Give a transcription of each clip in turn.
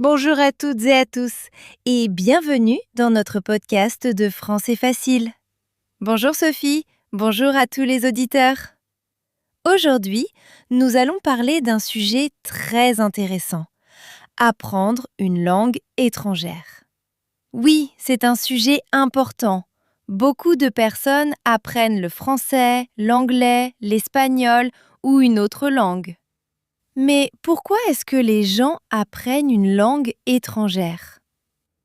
Bonjour à toutes et à tous et bienvenue dans notre podcast de Français facile. Bonjour Sophie, bonjour à tous les auditeurs. Aujourd'hui, nous allons parler d'un sujet très intéressant. Apprendre une langue étrangère. Oui, c'est un sujet important. Beaucoup de personnes apprennent le français, l'anglais, l'espagnol ou une autre langue. Mais pourquoi est-ce que les gens apprennent une langue étrangère?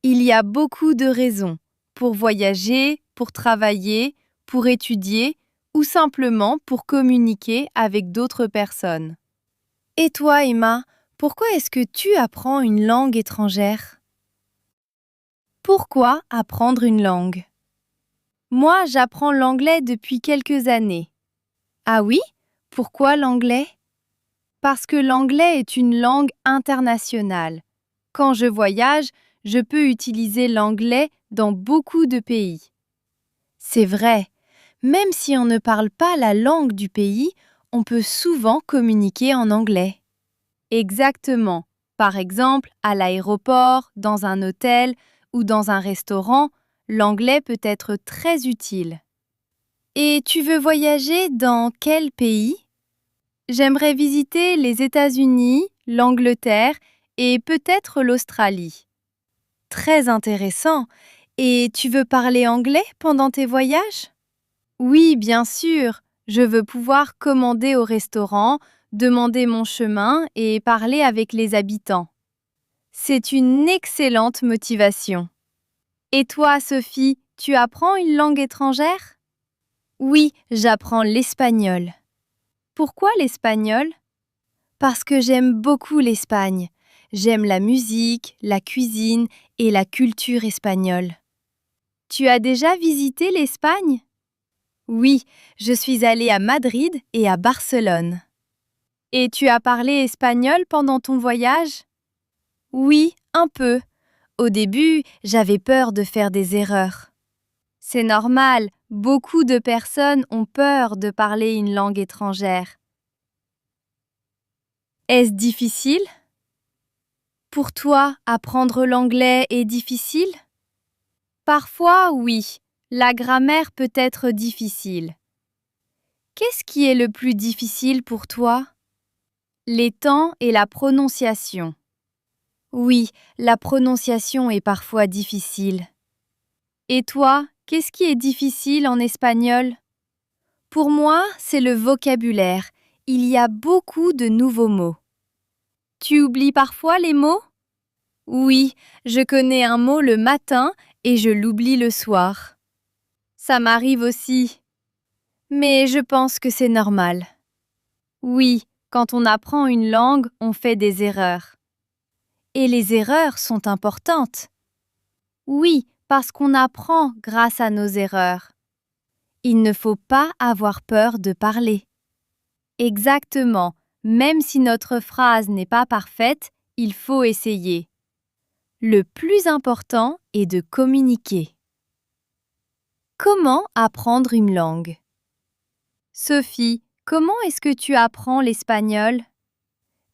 Il y a beaucoup de raisons pour voyager, pour travailler, pour étudier ou simplement pour communiquer avec d'autres personnes. Et toi, Emma, pourquoi est-ce que tu apprends une langue étrangère? Pourquoi apprendre une langue? Moi, j'apprends l'anglais depuis quelques années. Ah oui? Pourquoi l'anglais? Parce que l'anglais est une langue internationale. Quand je voyage, je peux utiliser l'anglais dans beaucoup de pays. C'est vrai, même si on ne parle pas la langue du pays, on peut souvent communiquer en anglais. Exactement. Par exemple, à l'aéroport, dans un hôtel ou dans un restaurant, l'anglais peut être très utile. Et tu veux voyager dans quel pays? J'aimerais visiter les États-Unis, l'Angleterre et peut-être l'Australie. Très intéressant. Et tu veux parler anglais pendant tes voyages? Oui, bien sûr. Je veux pouvoir commander au restaurant, demander mon chemin et parler avec les habitants. C'est une excellente motivation. Et toi, Sophie, tu apprends une langue étrangère? Oui, j'apprends l'espagnol. Pourquoi l'espagnol? Parce que j'aime beaucoup l'Espagne. J'aime la musique, la cuisine et la culture espagnole. Tu as déjà visité l'Espagne? Oui, je suis allée à Madrid et à Barcelone. Et tu as parlé espagnol pendant ton voyage? Oui, un peu. Au début, j'avais peur de faire des erreurs. C'est normal, beaucoup de personnes ont peur de parler une langue étrangère. Est-ce difficile? Pour toi, apprendre l'anglais est difficile? Parfois, oui. La grammaire peut être difficile. Qu'est-ce qui est le plus difficile pour toi? Les temps et la prononciation. Oui, la prononciation est parfois difficile. Et toi, qu'est-ce qui est difficile en espagnol? Pour moi, c'est le vocabulaire. Il y a beaucoup de nouveaux mots. Tu oublies parfois les mots? Oui, je connais un mot le matin et je l'oublie le soir. Ça m'arrive aussi. Mais je pense que c'est normal. Oui, quand on apprend une langue, on fait des erreurs. Et les erreurs sont importantes. Oui, parce qu'on apprend grâce à nos erreurs. Il ne faut pas avoir peur de parler. Exactement, même si notre phrase n'est pas parfaite, il faut essayer. Le plus important est de communiquer. Comment apprendre une langue? Sophie, comment est-ce que tu apprends l'espagnol?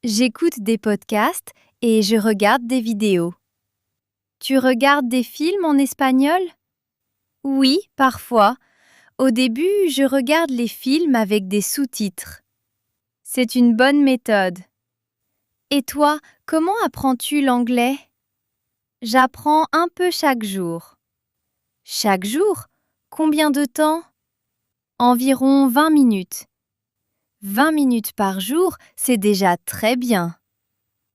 J'écoute des podcasts et je regarde des vidéos. Tu regardes des films en espagnol? Oui, parfois. Au début, je regarde les films avec des sous-titres. C'est une bonne méthode. Et toi, comment apprends-tu l'anglais? J'apprends un peu chaque jour. Chaque jour? Combien de temps? Environ 20 minutes. 20 minutes par jour, c'est déjà très bien.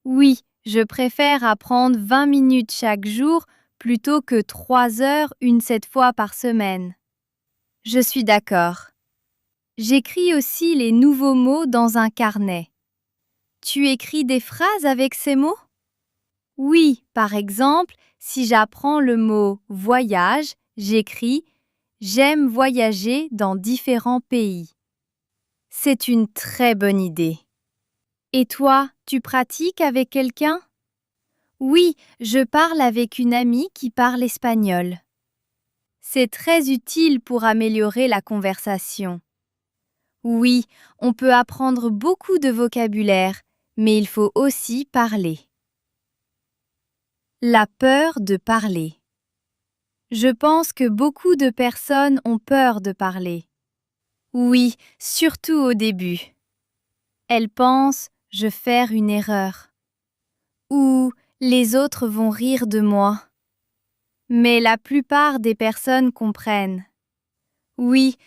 Oui, je préfère apprendre 20 minutes chaque jour plutôt que 3 heures 7 fois par semaine. Je suis d'accord. J'écris aussi les nouveaux mots dans un carnet. Tu écris des phrases avec ces mots? Oui, par exemple, si j'apprends le mot voyage, j'écris j'aime voyager dans différents pays. C'est une très bonne idée. Et toi, tu pratiques avec quelqu'un? Oui, je parle avec une amie qui parle espagnol. C'est très utile pour améliorer la conversation. Oui, on peut apprendre beaucoup de vocabulaire, mais il faut aussi parler. La peur de parler. Je pense que beaucoup de personnes ont peur de parler. Oui, surtout au début. Elles pensent « je vais faire une erreur » ou « les autres vont rire de moi ». Mais la plupart des personnes comprennent. Oui,